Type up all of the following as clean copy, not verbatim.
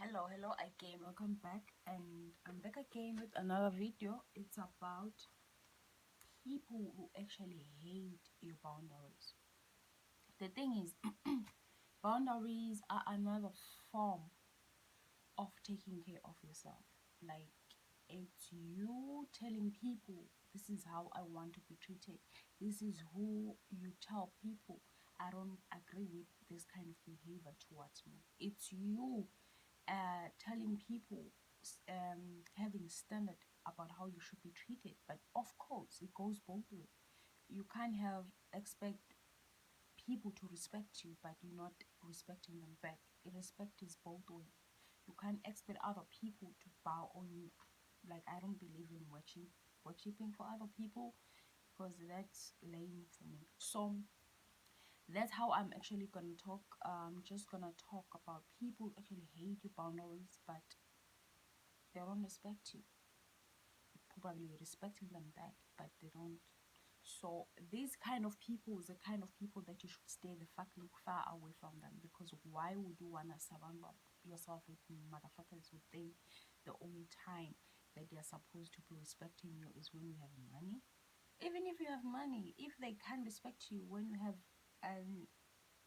Hello again. Welcome back, and I'm back again with another video. It's about people who actually hate your boundaries. The thing is, boundaries are another form of taking care of yourself. Like, it's you telling people, this is how I want to be treated. This is who you tell people, I don't agree with this kind of behavior towards me. It's you telling people, having standard about how you should be treated. But of course, it goes both ways. You can't have expect people to respect you, but you're not respecting them back. Respect is both ways. You can't expect other people to bow on you. Like, I don't believe in worshiping for other people, because that's lame for me. So that's how I'm actually gonna talk. I'm just gonna talk about people who actually hate your boundaries, but they don't respect you. Probably respecting them back, but they don't. So these kind of people is the kind of people that you should stay the fucking far away from them, because why would you wanna surround yourself with motherfuckers who think the only time that they're supposed to be respecting you is when you have money? Even if you have money, if they can't respect you when you have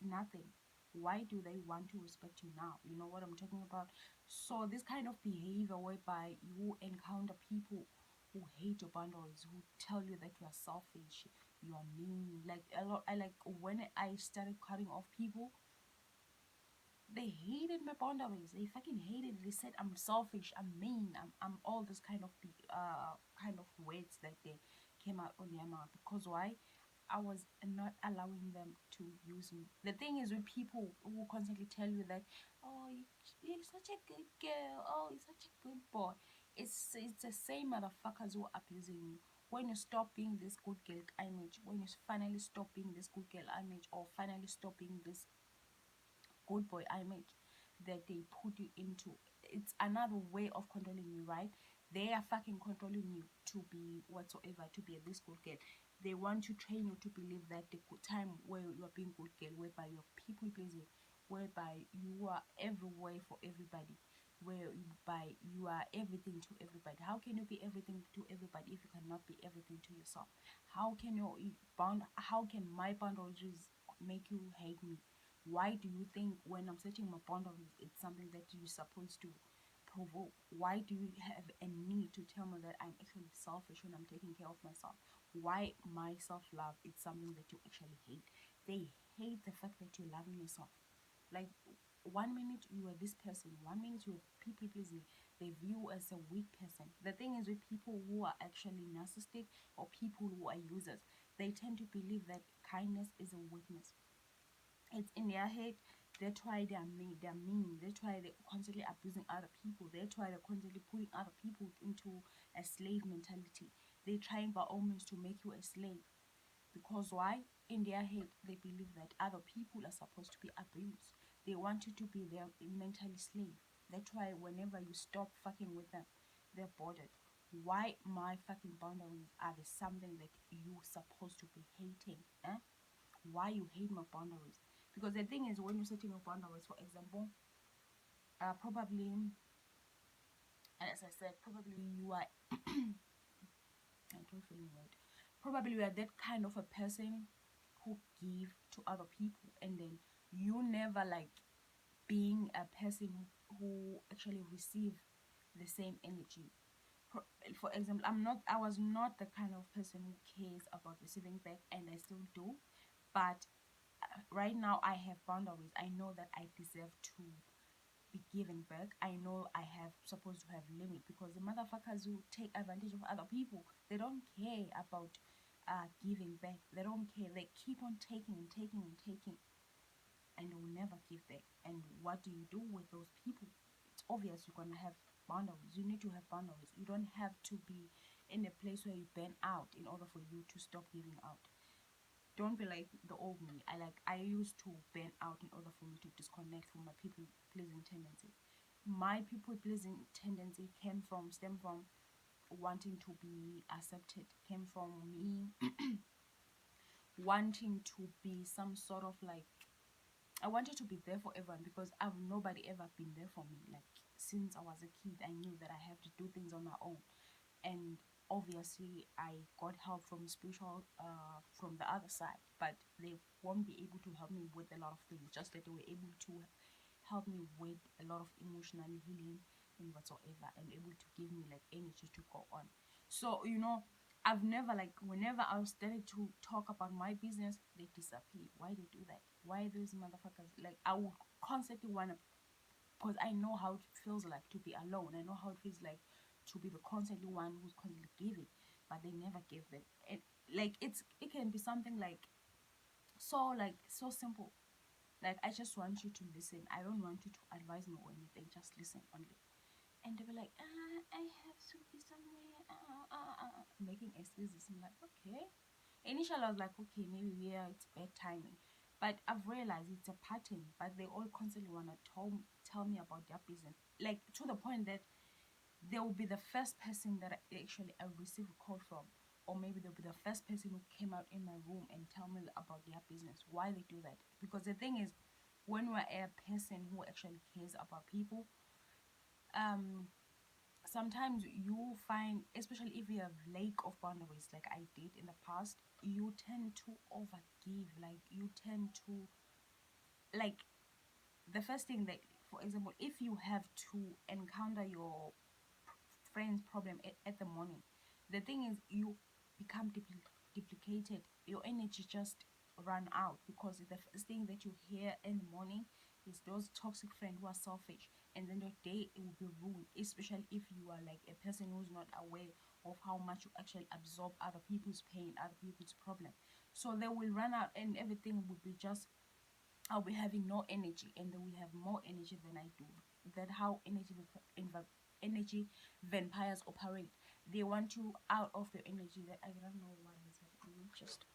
nothing, why do they want to respect you now? You know what I'm talking about? So this kind of behavior whereby you encounter people who hate your boundaries, who tell you that you are selfish, you are mean. Like a lot, I like when I started cutting off people, they hated my boundaries. They fucking hated it. They said I'm selfish, I'm mean, I'm all this kind of kind of words that they came out on their mouth. Because why? I was not allowing them to use me. The thing is with people who constantly tell you that, oh, you're such a good girl, oh, you're such a good boy. It's the same motherfuckers who are abusing you. When you stop being this good girl image, when you finally stop being this good girl image, or finally stop being this good boy image that they put you into, it's another way of controlling you, right? They are fucking controlling you to be whatsoever, to be a this good girl. They want to train you to believe that the good time where you are being good girl, whereby you're people pleasing, whereby you are everywhere for everybody, whereby you are everything to everybody. How can you be everything to everybody if you cannot be everything to yourself? How can how can my boundaries make you hate me? Why do you think when I'm setting my boundaries, it's something that you're supposed to provoke? Why do you have a need to tell me that I'm actually selfish when I'm taking care of myself? Why my self-love is something that you actually hate? They hate the fact that you're loving yourself. Like, 1 minute you are this person, 1 minute you are people pleasing, they view you as a weak person. The thing is with people who are actually narcissistic, or people who are users, they tend to believe that kindness is a weakness. It's in their head. That's why they're mean. That's why they're constantly abusing other people. That's why they're constantly putting other people into a slave mentality. They're trying by all means to make you a slave. Because why? In their head, they believe that other people are supposed to be abused. They want you to be their mentally slave. That's why whenever you stop fucking with them, they're bothered. Why my fucking boundaries are the something that you supposed to be hating? Eh? Why you hate my boundaries? Because the thing is, when you're setting your boundaries, for example, probably, as I said, probably you are, I don't feel weird. Probably you are that kind of a person who give to other people, and then you never like being a person who actually receive the same energy. For example, I was not the kind of person who cares about receiving back, and I still do. But right now I have boundaries. I know that I deserve to be given back. I know I have supposed to have limit, because the motherfuckers who take advantage of other people, they don't care about giving back. They don't care. They keep on taking and taking and taking, and they will never give back. And what do you do with those people? It's obvious you're gonna have boundaries. You need to have boundaries. You don't have to be in a place where you burn out in order for you to stop giving out. Don't be like the old me. I used to burn out in order for me to disconnect from my people pleasing tendency. My people pleasing tendency stem from wanting to be accepted, came from me wanting to be some sort of like I wanted to be there for everyone because I've nobody ever been there for me. Like since I was a kid, I knew that I have to do things on my own, and obviously I got help from spiritual from the other side, but they won't be able to help me with a lot of things. Just that they were able to help me with a lot of emotional healing and whatsoever, and able to give me like energy to go on. So I've never, like, whenever I started to talk about my business, they disappear. Why they do that? Why those motherfuckers? Like, I would constantly wanna, because I know how it feels like to be alone. I know how it feels like to be the constantly one who's constantly giving, but they never give them. And like it can be something like so simple. Like, I just want you to listen. I don't want you to advise me or anything. Just listen only. And they were like, I have to be somewhere, making excuses. I'm like, okay. Initially, I was like, okay, maybe it's bad timing. But I've realized it's a pattern. But they all constantly want to tell me about their business. Like, to the point that they will be the first person that I receive a call from. Or maybe they'll be the first person who came out in my room and tell me about their business. Why they do that? Because the thing is, when we're a person who actually cares about people, um, sometimes you find, especially if you have lack of boundaries, like I did in the past, you tend to overgive. Like, you tend to, like, the first thing that, for example, if you have to encounter your friend's problem at the morning, the thing is, you become duplicated. Your energy just run out, because the first thing that you hear in the morning is those toxic friends who are selfish, and then your day, it will be ruined, especially if you are like a person who's not aware of how much you actually absorb other people's pain, other people's problem. So they will run out, and everything will be just, I'll be having no energy, and they will have more energy than I do. That how energy vampires operate. They want you out of the energy. That I don't know what is happening. Just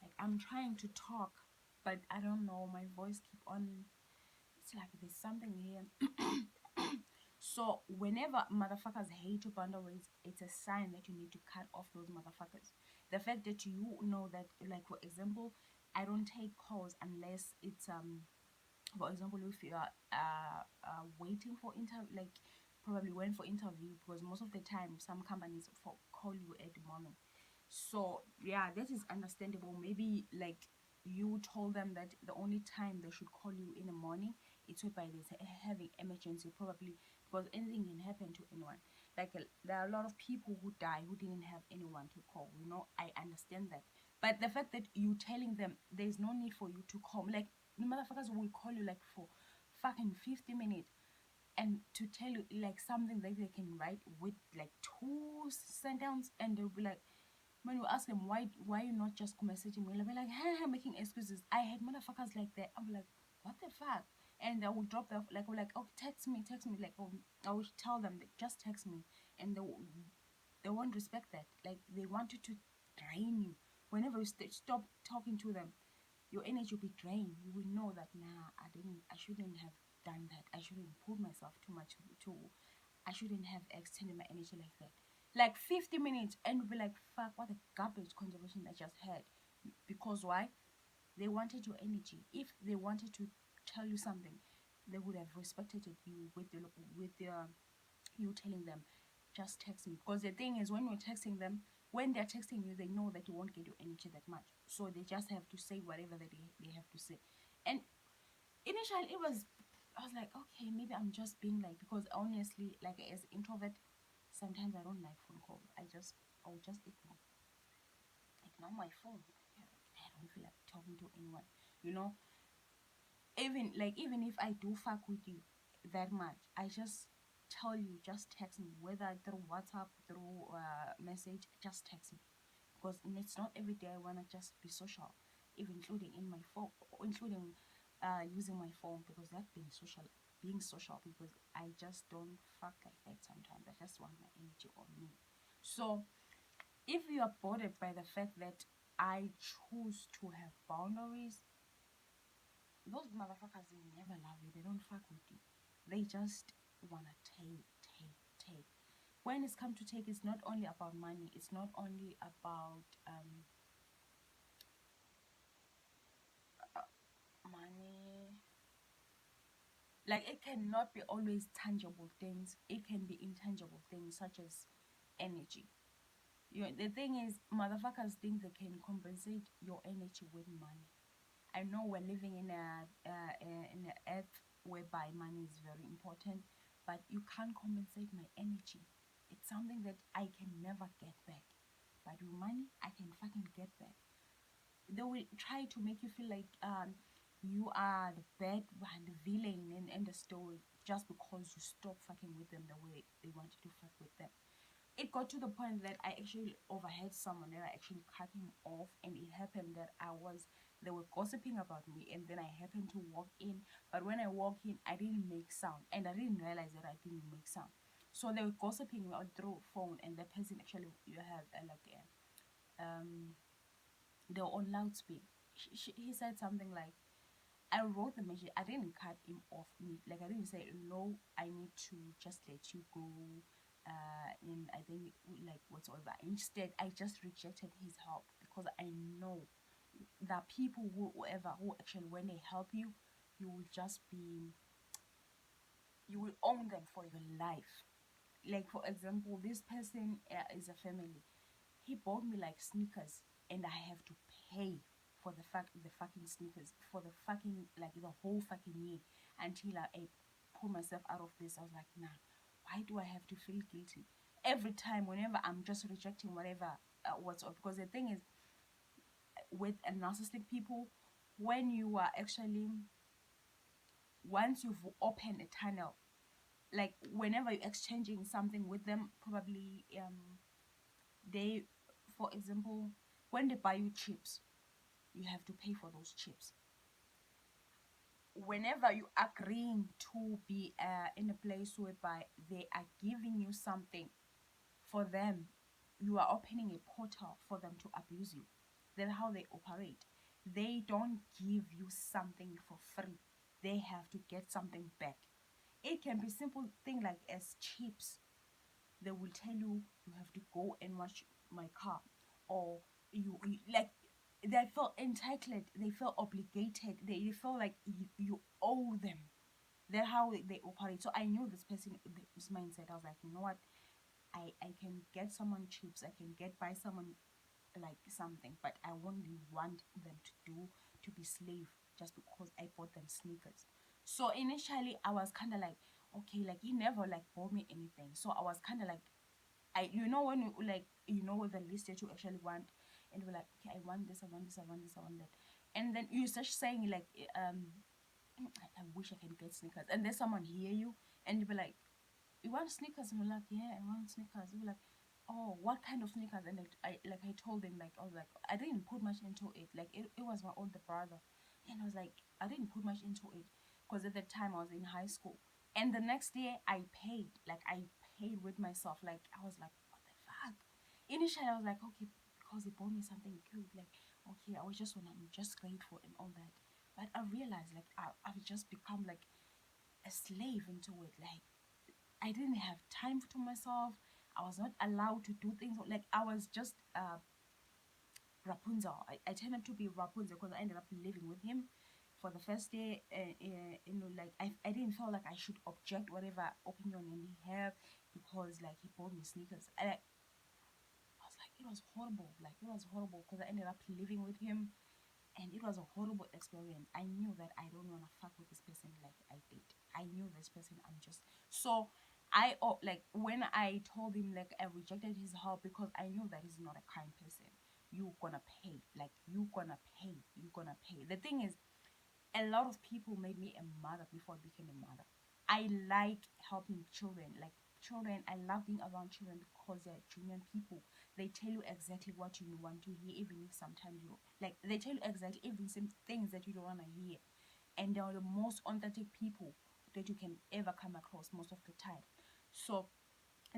like, I'm trying to talk, but I don't know. My voice keep on. It's like there's something here. So whenever motherfuckers hate your boundaries, it's a sign that you need to cut off those motherfuckers. The fact that you know that, like, for example, I don't take calls unless it's for example, if you are waiting for interview, like probably went for interview, because most of the time some companies call you at the morning. So yeah, that is understandable. Maybe like you told them that the only time they should call you in the morning, it's by this having emergency, probably, because anything can happen to anyone. Like, there are a lot of people who die who didn't have anyone to call. I understand that, but the fact that you telling them there's no need for you to call, like, the motherfuckers will call you like for fucking 50 minutes, and to tell you like something that they can write with like two sentences, and they'll be like, when you ask them why you not just messaging me, they'll be like, hey, making excuses. I had motherfuckers like that. I'm like, what the fuck? And I will drop the, like, we're like, oh, text me, like, oh, I will tell them that just text me, and they won't respect that. Like, they want you to drain you. Whenever you stop talking to them, your energy will be drained. You will know that, nah, I shouldn't have done that. I shouldn't put myself too much to I shouldn't have extended my energy like that. Like 50 minutes, and you'll be like, fuck, what a garbage conversation I just had. Because why? They wanted your energy. If they wanted to tell you something, they would have respected it, you with you telling them, just text me. Because the thing is, when you're texting them, when they're texting you, they know that you won't get your energy that much, so they just have to say whatever that they have to say. And initially, I was like, okay, maybe I'm just being like, because honestly, like, as introvert, sometimes I don't like phone calls. I'll just ignore my phone. I don't feel like talking to anyone, you know even if I do fuck with you that much, I just tell you, just text me, whether through WhatsApp, through message, just text me. Because it's not every day I want to just be social, even including in my phone, including using my phone, because that being social, because I just don't fuck like that sometimes. I just want my energy on me. So if you are bothered by the fact that I choose to have boundaries, those motherfuckers will never love you. They don't fuck with you. They just wanna take. When it's come to take, it's not only about money. It's not only about money. Like, it cannot be always tangible things. It can be intangible things such as energy. The thing is, motherfuckers think they can compensate your energy with money. I know we're living in in an earth whereby money is very important, but you can't compensate my energy. It's something that I can never get back. But with money, I can fucking get back. They will try to make you feel like you are the bad one, the villain in the story, just because you stop fucking with them the way they wanted to fuck with them. It got to the point that I actually overheard someone that I actually cut him off, and it happened that they were gossiping about me, and then I happened to walk in. But when I walked in, I didn't make sound, and I didn't realize that I didn't make sound. So they were gossiping through phone, and the person actually you have they were on loudspeak. He said something like, I wrote the message. I didn't cut him off. Like, I didn't say no. I need to just let you go. And I think like whatsoever. Instead, I just rejected his help because I know that people who actually when they help you, you will just be you will own them for your life. Like, for example, this person is a family. He bought me like sneakers, and I have to pay for the fucking sneakers for the fucking like the whole fucking year until I pull myself out of this. I was like, nah, why do I have to feel guilty every time whenever I'm just rejecting whatever what's up? Because the thing is, with a narcissistic people, when you are actually once you've opened a tunnel, like whenever you're exchanging something with them, probably they, for example, when they buy you chips, you have to pay for those chips. Whenever you agreeing to be in a place whereby they are giving you something for them, you are opening a portal for them to abuse you. That's how they operate. They don't give you something for free. They have to get something back. It can be simple thing like as chips. They will tell you you have to go and wash my car, or you like they feel entitled, they feel obligated, they feel like you owe them. That's how they operate. So I knew this person, this mindset. I was like, you know what, I can get someone chips, I can get buy someone like something, but I only want them to be slave just because I bought them sneakers. So initially I was kind of like, okay, like he never like bought me anything, so I was kind of like, when you like, the list that you actually want, and you're like, okay, I want this, I want this, I want this, I want that, and then you start saying like, I wish I can get sneakers, and then someone hear you, and you be like, you want sneakers? And we're like, yeah, I want sneakers. We're like, oh, what kind of sneakers? And I told him, like, I was like, I didn't put much into it. Like, it was my older brother, and I was like, I didn't put much into it because at the time I was in high school. And the next day I paid, like I paid with myself. Like, I was like, what the fuck? Initially I was like, okay, because he bought me something cute. Like, okay, I'm just grateful and all that. But I realized, like, I've just become like a slave into it. Like, I didn't have time to myself. I was not allowed to do things. Like, I was just Rapunzel. I tended to be Rapunzel because I ended up living with him for the first day. Like I didn't feel like I should object whatever opinion he have because like he bought me sneakers. I was like, it was horrible. Like, it was horrible because I ended up living with him, and it was a horrible experience. I knew that I don't want to fuck with this person like I did. I knew this person, I'm just so like when I told him, like, I rejected his help because I knew that he's not a kind person. You gonna pay, like, you gonna pay. The thing is, a lot of people made me a mother before I became a mother. I like helping children, like children. I love being around children because they're genuine people. They tell you exactly what you want to hear, even if sometimes you like. They tell you exactly even some things that you don't want to hear, and they're the most authentic people that you can ever come across most of the time. So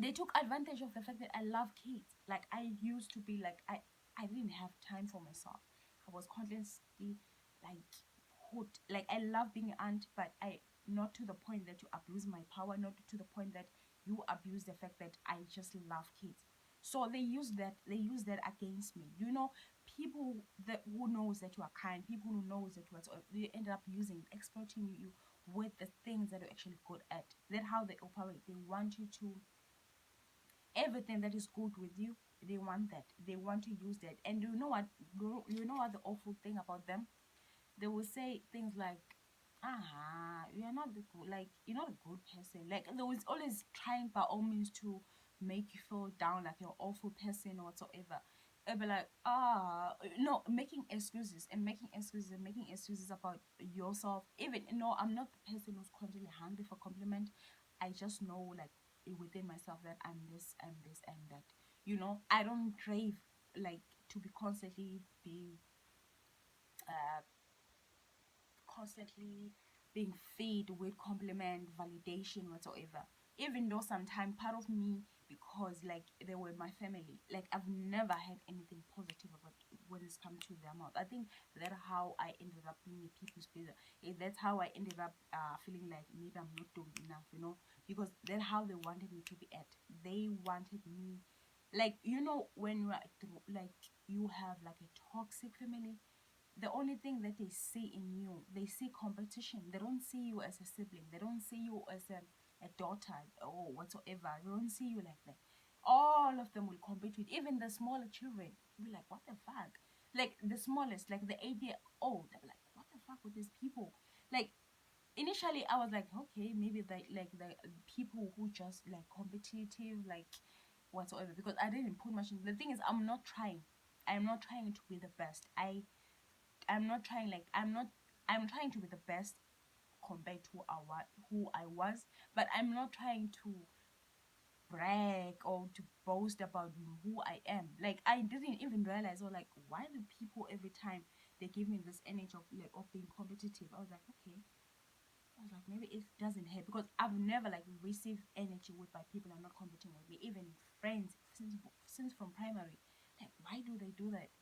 they took advantage of the fact that I love kids. Like, I used to be like, I didn't have time for myself. I was constantly like put, like, I love being an aunt, but I, not to the point that you abuse my power, not to the point that you abuse the fact that I just love kids. So they use that against me. You know, people that who knows that you are kind, people who knows that you are, they end up using, exploiting you with the things that you're actually good at. That's how they operate. They want you to, everything that is good with you, they want that. They want to use that. And you know what the awful thing about them? They will say things like, you're not the good, like, you're not a good person. Like, they was always trying by all means to make you feel down, like you're an awful person or whatsoever. They'll be like, no, making excuses and making excuses and making excuses about yourself. Even, no, I'm not the person who's constantly hungry for compliment. I just know, like, within myself that I'm this and this and that. You know, I don't crave, like, to be uh constantly being fed with compliment, validation, whatsoever. Even though sometimes part of me, because like they were my family, like I've never had anything positive about when it's come to their mouth. I think that's how I ended up being a people's pleaser. That's how I ended up feeling like maybe I'm not doing enough, because that's how they wanted me to be at. They wanted me, like, when you are through, like, you have like a toxic family, the only thing that they see in you, they see competition. They don't see you as a sibling. They don't see you as a daughter or whatsoever. They don't see you like that. All of them will compete with, even the smaller children. Be like, what the fuck? Like the smallest, like the 8 year old, they're like, what the fuck with these people? Like, initially I was like, okay, maybe the people who just like competitive, like whatsoever, because I didn't put much in. The thing is, I'm not trying to be the best. I'm not trying, like, I'm trying to be the best compared to who I was, but I'm not trying to brag or to boast about who I am. Like, I didn't even realize, or like, why do people every time they give me this energy of like of being competitive? I was like, okay. I was like, maybe it doesn't hurt, because I've never like received energy with by people are not competing with me, even friends since from primary. Like, why do they do that?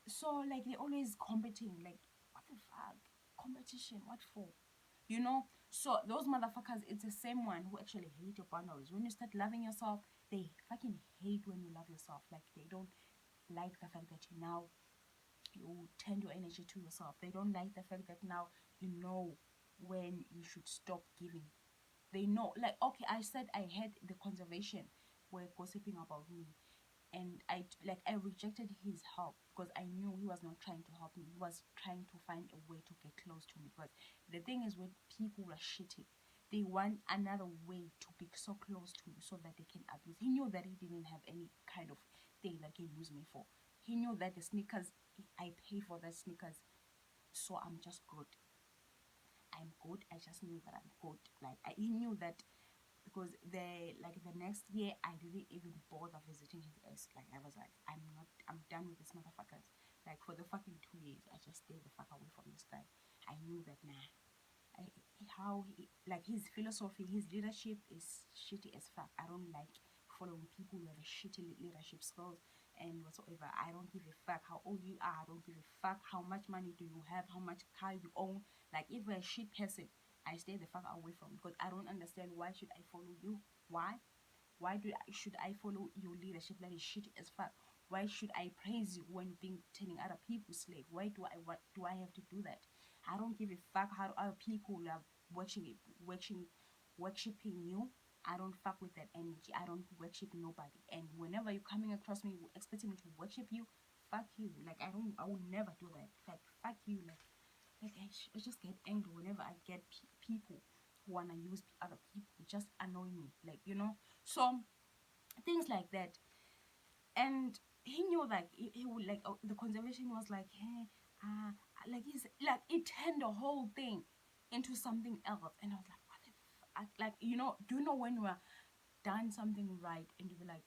So like they're always competing. Like, what the fuck? Competition, what for? So those motherfuckers, it's the same one who actually hate your boundaries. When you start loving yourself, they fucking hate when you love yourself. Like, they don't like the fact that you tend your energy to yourself. They don't like the fact that now you know when you should stop giving. They know, like, okay, I said I had the conservation were gossiping about me, and I rejected his help because I knew he was not trying to help me. He was trying to find a way to get close to me. Because the thing is, when people are shitty, they want another way to be so close to you so that they can abuse. He knew that he didn't have any kind of thing that he can use me for. He knew that the sneakers, I paid for the sneakers, so I'm just good. I'm good. I just knew that I'm good. Like, he knew that, because the next year I didn't even bother visiting his ass. Like, I was like, I'm done with this motherfuckers. Like, for the fucking 2 years, I just stayed the fuck away from this guy. I knew that, nah. How he, like, his philosophy, his leadership is shitty as fuck. I don't like following people who have a shitty leadership skills and whatsoever. I don't give a fuck how old you are. I don't give a fuck how much money do you have, how much car you own. Like, if you're a shit person, I stay the fuck away from, because I don't understand, why should I follow you? Why? Should I follow your leadership that is shitty as fuck? Why should I praise you when being turning other people's slave? Why do I what do I have to do that? I don't give a fuck how other people are watching it, worshiping you. I don't fuck with that energy. I don't worship nobody. And whenever you're coming across me expecting me to worship you, fuck you. Like, I will never do that. Like, fuck you. I just get angry whenever I get people who wanna use other people. It just annoy me. Like, so things like that. And he knew, like, he would, like, the conservation was like, hey, like, he's like, it turned the whole thing into something else. And I was like, what the like, do you know when you are done something right and you were like,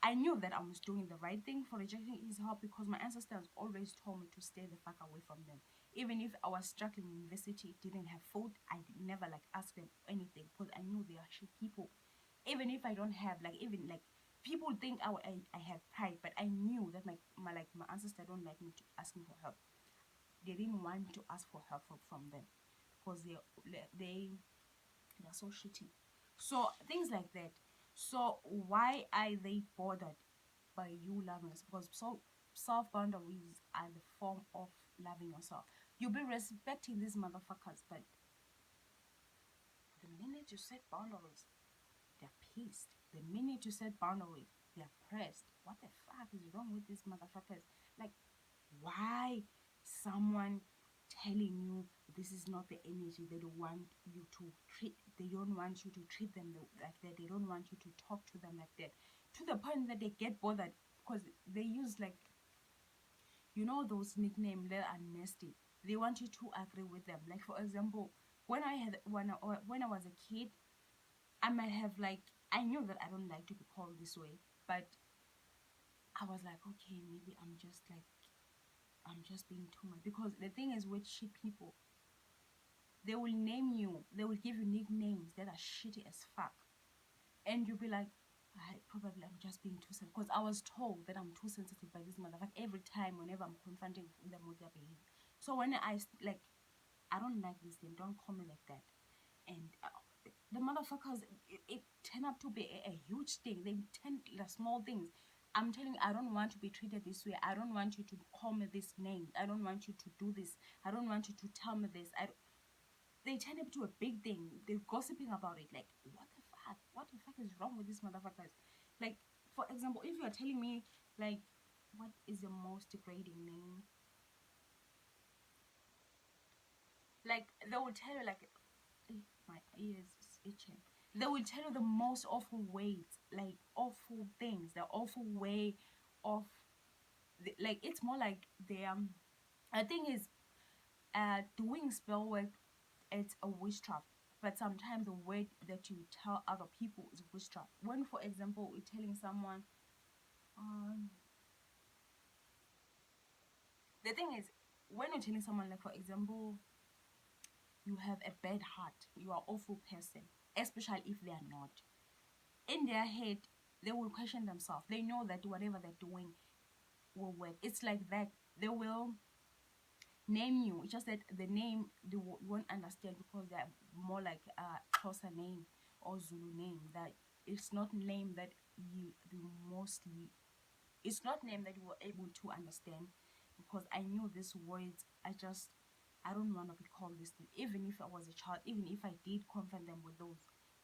I knew that I was doing the right thing for rejecting his help, because my ancestors always told me to stay the fuck away from them. Even if I was struggling in university, didn't have food, I did never like ask them anything, because I knew they are shit people. Even if I don't have, like, even like, people think I have pride, but I knew that my ancestors don't like me to asking for help. they didn't want to ask for help from them because they're so shitty. So things like that. So why are they bothered by you loving yourself? Because self boundaries are the form of loving yourself. You'll be respecting these motherfuckers, but the minute you set boundaries, they're pissed. The minute you set boundaries, they're pressed. What the fuck is wrong with these motherfuckers? Like, why someone telling you this is not the energy they don't want you to treat, they don't want you to treat them like that, they don't want you to talk to them like that, to the point that they get bothered because they use, like, you know, those nicknames that are nasty. They want you to agree with them. Like, for example, when I was a kid, I might have, like, I knew that I don't like to be called this way, but I was like, okay, maybe I'm just being too much. Because the thing is with shit people, they will name you, they will give you nicknames that are shitty as fuck. And you'll be like, I'm just being too sensitive. Because I was told that I'm too sensitive by this motherfucker every time, whenever I'm confronting them with their behavior. So when I don't like this thing, don't call me like that. And the motherfuckers, it turned up to be a huge thing. They tend the small things. I'm telling you, I don't want to be treated this way. I don't want you to call me this name. I don't want you to do this. I don't want you to tell me this. They turn up to a big thing. They're gossiping about it. Like, what the fuck? What the fuck is wrong with these motherfuckers? Like, for example, if you're telling me, like, what is the most degrading name? Like, they will tell you, like, my ears is itching. They will tell you the most awful ways, like awful things, the awful way of, like, it's more like they I think is doing spell work. It's a witchcraft, but sometimes the word that you tell other people is witchcraft. When, for example, you're telling someone, um, the thing is, when you're telling someone, like, for example, you have a bad heart, you are an awful person, especially if they are not. In their head, they will question themselves. They know that whatever they're doing will work. It's like that. They will name you. It's just that the name they won't understand because they're more like a Xhosa name or Zulu name. That it's not name that you mostly. It's not name that you were able to understand because I knew these words. I don't want to be called this thing. Even if I was a child, even if I did confront them with those,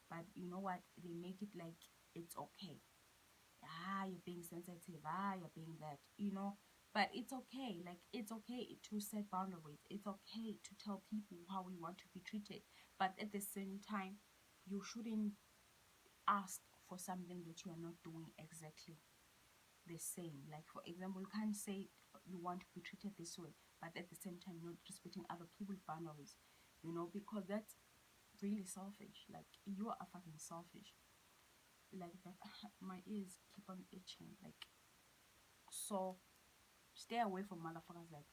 but you know what? They make it like it's okay. You're being sensitive, you're being that, but it's okay. Like, it's okay to set boundaries. It's okay to tell people how we want to be treated, but at the same time, you shouldn't ask for something that you are not doing exactly the same. Like, for example, you can't say you want to be treated this way, but at the same time not respecting other people's boundaries, because that's really selfish. Like, you are fucking selfish. Like that. My ears keep on itching. Like, so stay away from motherfuckers like that.